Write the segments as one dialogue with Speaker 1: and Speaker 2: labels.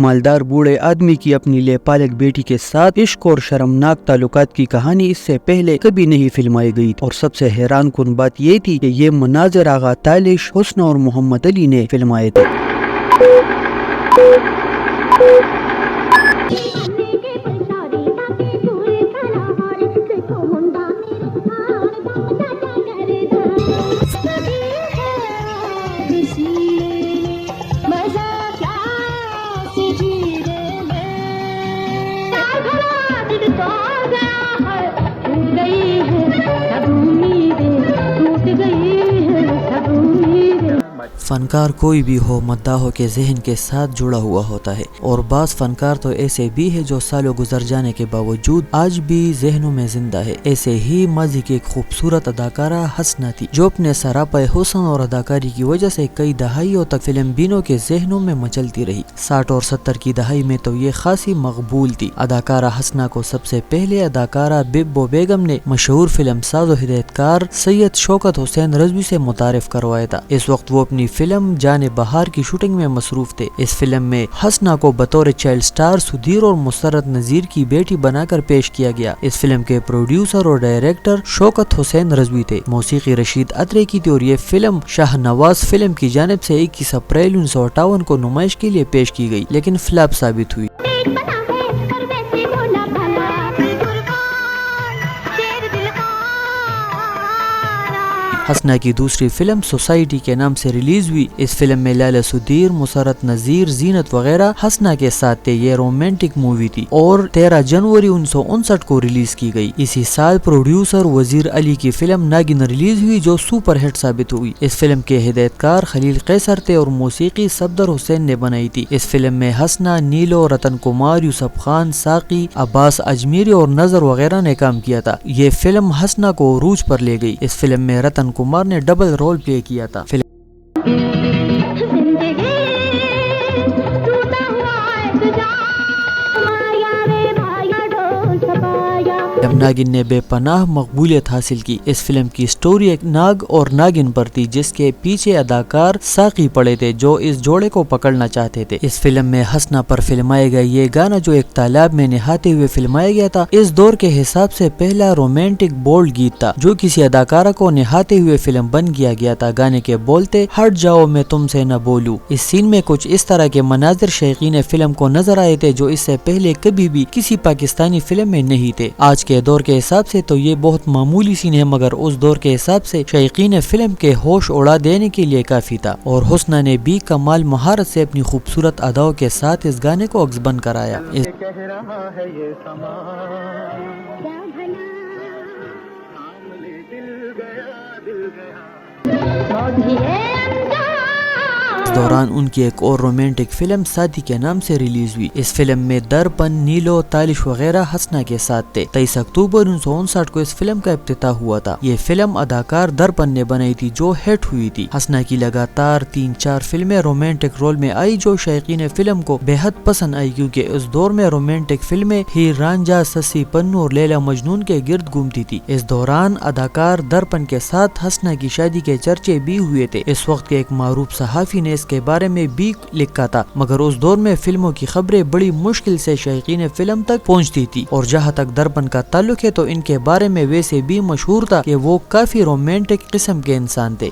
Speaker 1: مالدار بوڑھے آدمی کی اپنی لے پالک بیٹی کے ساتھ عشق اور شرمناک تعلقات کی کہانی اس سے پہلے کبھی نہیں فلمائی گئی اور سب سے حیران کن بات یہ تھی کہ یہ مناظر آغا تالش، حسنہ اور محمد علی نے فلمائے تھے۔ فنکار کوئی بھی ہو مداحوں کے ذہن کے ساتھ جڑا ہوا ہوتا ہے، اور بعض فنکار تو ایسے بھی ہے جو سالوں گزر جانے کے باوجود آج بھی ذہنوں میں زندہ ہے۔ ایسے ہی ماضی کی ایک خوبصورت اداکارہ حسنہ تھی جو اپنے سراپا حسن اور اداکاری کی وجہ سے کئی دہائیوں تک فلم بینوں کے ذہنوں میں مچلتی رہی۔ 60 اور 70 کی دہائی میں تو یہ خاصی مقبول تھی۔ اداکارہ حسنہ کو سب سے پہلے اداکارہ ببو بیگم نے مشہور فلم ساز و ہدایت کار سید شوکت حسین رضوی سے متعارف کروایا تھا۔ اس وقت وہ اپنی فلم جان بہار کی شوٹنگ میں مصروف تھے۔ اس فلم میں حسنہ کو بطور چائلڈ سٹار سدھیر اور مسرت نذیر کی بیٹی بنا کر پیش کیا گیا۔ اس فلم کے پروڈیوسر اور ڈائریکٹر شوکت حسین رضوی تھے۔ موسیقی رشید اترے کی تھی اور یہ فلم شاہ نواز فلم کی جانب سے 21 اپریل 1958 کو نمائش کے لیے پیش کی گئی لیکن فلاپ ثابت ہوئی۔ حسنہ کی دوسری فلم سوسائٹی کے نام سے ریلیز ہوئی۔ اس فلم میں لالا سدھیر، مسرت نذیر، زینت وغیرہ حسنہ کے ساتھ تھے۔ یہ رومانٹک مووی تھی اور 13 جنوری 1959 کو ریلیز کی گئی۔ اسی سال پروڈیوسر وزیر علی کی فلم ناگن ریلیز ہوئی جو سپر ہٹ ثابت ہوئی۔ اس فلم کے ہدایت کار خلیل قیصر تھے اور موسیقی صفدر حسین نے بنائی تھی۔ اس فلم میں حسنہ، نیلو، رتن کمار، یوسف خان، ساقی، عباس اجمیری اور نظر وغیرہ نے کام کیا تھا۔ یہ فلم حسنہ کو عروج پر لے گئی۔ اس فلم میں رتن کمار نے ڈبل رول پلے کیا تھا۔ ناگن نے بے پناہ مقبولیت حاصل کی۔ اس فلم کی سٹوری ایک ناگ اور ناگن پر تھی جس کے پیچھے اداکار ساقی پڑے تھے جو اس جوڑے کو پکڑنا چاہتے تھے۔ اس فلم میں حسنہ پر فلمائے گئے یہ گانا جو ایک تالاب میں نہاتے ہوئے فلمایا گیا تھا، اس دور کے حساب سے پہلا رومانٹک بولڈ گیت تھا جو کسی اداکارہ کو نہاتے ہوئے فلم بن کیا گیا تھا۔ گانے کے بولتے ہٹ جاؤ میں تم سے نہ بولوں۔ اس سین میں کچھ اس طرح کے مناظر شائقین فلم کو نظر آئے تھے جو اس سے پہلے کبھی بھی کسی پاکستانی فلم میں نہیں تھے۔ آج کے دور کے حساب سے تو یہ بہت معمولی سین ہے مگر اس دور کے حساب سے شائقین فلم کے ہوش اڑا دینے کے لیے کافی تھا، اور حسنہ نے بھی کمال مہارت سے اپنی خوبصورت اداؤں کے ساتھ اس گانے کو عکس بند کرایا۔ اس دوران ان کی ایک اور رومانٹک فلم سادی کے نام سے ریلیز ہوئی۔ اس فلم میں درپن، نیلو، تالش وغیرہ حسنہ کے ساتھ تھے۔ 23 اکتوبر 1959 کو اس فلم کا افتتاح ہوا تھا۔ یہ فلم اداکار درپن نے بنائی تھی جو ہٹ ہوئی تھی۔ حسنہ کی لگاتار 3-4 فلمیں رومانٹک رول میں آئی جو شائقین فلم کو بے حد پسند آئی کیونکہ اس دور میں رومانٹک فلمیں ہیر رانجھا، سسی پنو اور لیلا مجنون کے گرد گھومتی تھی۔ اس دوران اداکار درپن کے ساتھ حسنہ کی شادی کے چرچے بھی ہوئے تھے۔ اس وقت کے ایک معروف صحافی نے اس کے بارے میں بھی لکھا تھا مگر اس دور میں فلموں کی خبریں بڑی مشکل سے شائقین فلم تک پہنچتی تھی، اور جہاں تک درپن کا تعلق ہے تو ان کے بارے میں ویسے بھی مشہور تھا کہ وہ کافی رومانٹک قسم کے انسان تھے۔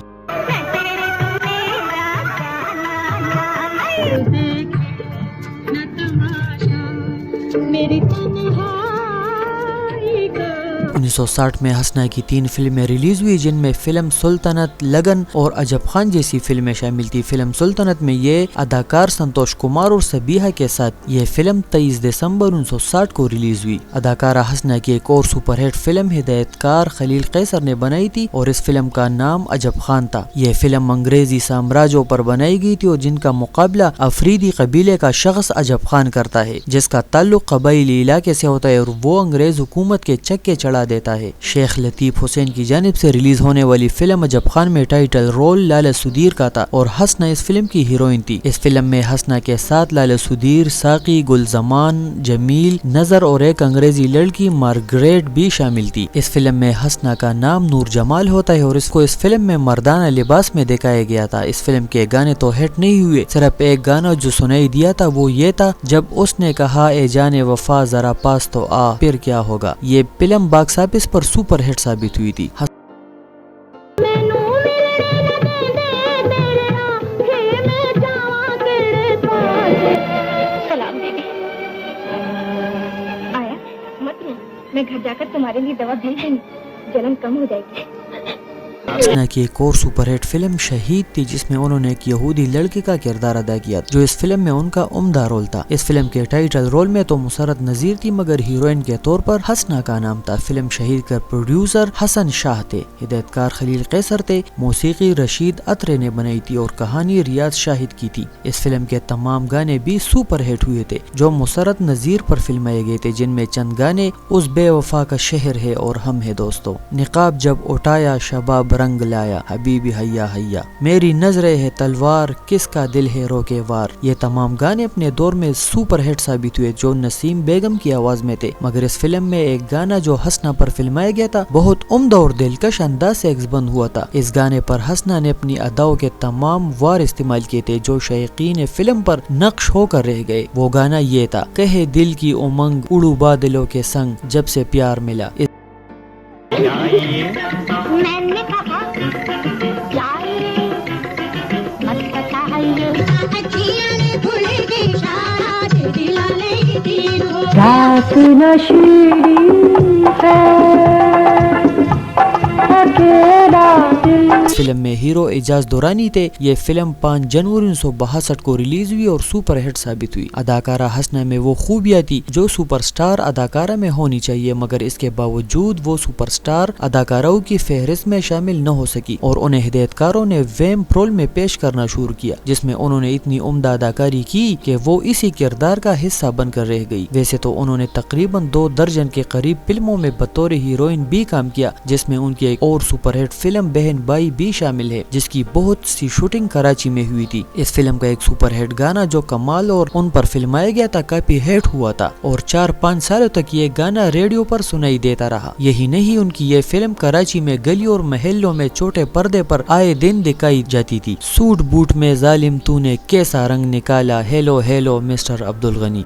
Speaker 1: انیس سو 1960 میں حسنہ کی 3 فلمیں ریلیز ہوئی جن میں فلم سلطنت، لگن اور عجب خان جیسی فلمیں شامل تھی۔ فلم سلطنت میں یہ اداکار سنتوش کمار اور سبیہا کے ساتھ یہ فلم 23 دسمبر 1960 کو ریلیز ہوئی۔ اداکارہ حسنہ کی ایک اور سپر ہٹ فلم ہدایت کار خلیل قیصر نے بنائی تھی اور اس فلم کا نام عجب خان تھا۔ یہ فلم انگریزی سامراجوں پر بنائی گئی تھی اور جن کا مقابلہ افریدی قبیلے کا شخص عجب خان کرتا ہے جس کا تعلق قبائلی علاقے سے ہوتا ہے اور وہ انگریز حکومت کے چکے چڑھا دیتا دیتا ہے۔ شیخ لطیف حسین کی جانب سے ریلیز ہونے والی فلم عجب خان میں ٹائٹل رول لالا سدیر کا تھا اور حسنہ اس فلم کی ہیروئن تھی۔ اس فلم میں حسنہ کے ساتھ لالا سدیر، ساقی، گلزمان، جمیل، نظر اور ایک انگریزی لڑکی مارگریٹ بھی شامل تھی۔ اس فلم میں حسنہ کا نام نور جمال ہوتا ہے اور اس کو اس فلم میں مردانہ لباس میں دکھایا گیا تھا۔ اس فلم کے گانے تو ہٹ نہیں ہوئے، صرف ایک گانا جو سنائی دیا تھا وہ یہ تھا، جب اس نے کہا اے جانے وفا ذرا پاس تو آ پھر کیا ہوگا۔ یہ فلم باکس آفس پر سپر ہٹ ثابت ہوئی تھی۔
Speaker 2: میں گھر جا کر تمہارے لیے دوا بھیج دیں گی، جلن کم ہو جائے گی۔
Speaker 1: حسنہ کی ایک اور سپر ہٹ فلم شہید تھی جس میں انہوں نے ایک یہودی لڑکے کا کردار ادا کیا جو اس فلم میں ان کا عمدہ رول تھا۔ اس فلم کے ٹائٹل رول میں تو مسرت نذیر تھی مگر ہیروئن کے طور پر حسنہ کا نام تھا۔ فلم شہید کا پروڈیوسر حسن شاہ تھے، ہدایت کار خلیل قیصر تھے، موسیقی رشید اترے نے بنائی تھی اور کہانی ریاض شاہد کی تھی۔ اس فلم کے تمام گانے بھی سپر ہٹ ہوئے تھے جو مسرت نذیر پر فلمائے گئے تھے، جن میں چند گانے اس بے وفا کا شہر ہے اور ہم ہے دوستو، نقاب جب اٹھایا شباب رنگ لایا، حبیبی حیا حیا، میری نظریں ہے تلوار، کس کا دل ہے روکے وار۔ یہ تمام گانے اپنے دور میں سپر ہٹ ثابت ہوئے جو نسیم بیگم کی آواز میں تھے، مگر اس فلم میں ایک گانا جو حسنہ پر فلمایا گیا تھا بہت عمدہ اور دلکش انداز سے ایکسبند ہوا تھا۔ اس گانے پر حسنہ نے اپنی اداؤں کے تمام وار استعمال کیے تھے جو شائقین فلم پر نقش ہو کر رہ گئے۔ وہ گانا یہ تھا، کہے دل کی امنگ اڑو بادلوں کے سنگ، جب سے پیار ملا۔
Speaker 2: رات نشیری ہے اکیلا دل۔
Speaker 1: فلم میں ہیرو اعجاز دورانی تھے۔ یہ فلم 5 جنوری 1962 کو ریلیز ہوئی اور سپر ہٹ ثابت ہوئی۔ اداکارہ حسنہ میں وہ خوبیاں تھی جو سپر سٹار اداکارہ میں ہونی چاہیے، مگر اس کے باوجود وہ سپر سٹار اداکاروں کی فہرست میں شامل نہ ہو سکی اور انہیں ہدایت کاروں نے ویم پرول میں پیش کرنا شروع کیا جس میں انہوں نے اتنی عمدہ اداکاری کی کہ وہ اسی کردار کا حصہ بن کر رہ گئی۔ ویسے تو انہوں نے تقریباً 2 درجن کے قریب فلموں میں بطور ہیروئن بھی کام کیا، جس میں ان کی ایک اور سپر ہٹ فلم بہن بائی بھی شامل ہے جس کی بہت سی شوٹنگ کراچی میں ہوئی تھی۔ اس فلم کا ایک سپر ہٹ گانا جو کمال اور ان پر فلمایا گیا تھا کافی ہٹ ہوا تھا اور 4-5 سالوں تک یہ گانا ریڈیو پر سنائی دیتا رہا۔ یہی نہیں، ان کی یہ فلم کراچی میں گلیوں اور محلوں میں چھوٹے پردے پر آئے دن دکھائی جاتی تھی۔ سوٹ بوٹ میں ظالم تو نے کیسا رنگ نکالا، ہیلو ہیلو مسٹر عبدالغنی۔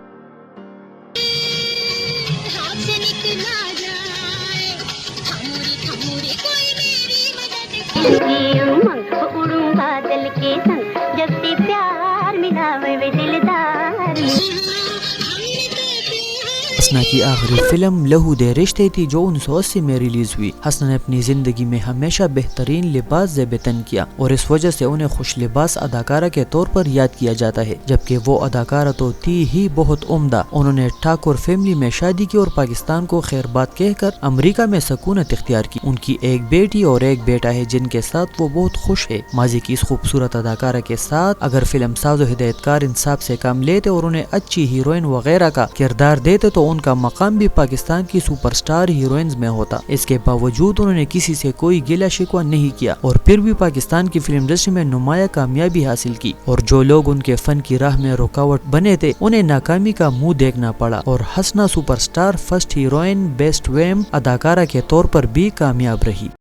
Speaker 2: بادل کے سنگ جب سے پیار ملا وہ دلدار۔
Speaker 1: حسنہ کی آخری فلم لہو دے رشتے تھی جو 1980 میں ریلیز ہوئی۔ حسنہ نے اپنی زندگی میں ہمیشہ بہترین لباس زیب تن کیا اور اس وجہ سے انہیں خوش لباس اداکارہ کے طور پر یاد کیا جاتا ہے، جبکہ وہ اداکارہ تو تھی ہی بہت عمدہ۔ انہوں نے ٹھاکر فیملی میں شادی کی اور پاکستان کو خیر بات کہہ کر امریکہ میں سکونت اختیار کی۔ ان کی ایک بیٹی اور ایک بیٹا ہے جن کے ساتھ وہ بہت خوش ہے۔ ماضی کی اس خوبصورت اداکارہ کے ساتھ اگر فلم ساز و ہدایت کار انصاف سے کام لیتے اور انہیں اچھی ہیروئن وغیرہ کا کردار دیتے تو ان کا مقام بھی پاکستان کی سپر سٹار ہیروئنز میں ہوتا۔ اس کے باوجود انہوں نے کسی سے کوئی گلہ شکوہ نہیں کیا اور پھر بھی پاکستان کی فلم انڈسٹری میں نمایاں کامیابی حاصل کی، اور جو لوگ ان کے فن کی راہ میں رکاوٹ بنے تھے انہیں ناکامی کا منہ دیکھنا پڑا، اور Husna superstar first heroine best ویم اداکارہ کے طور پر بھی کامیاب رہی۔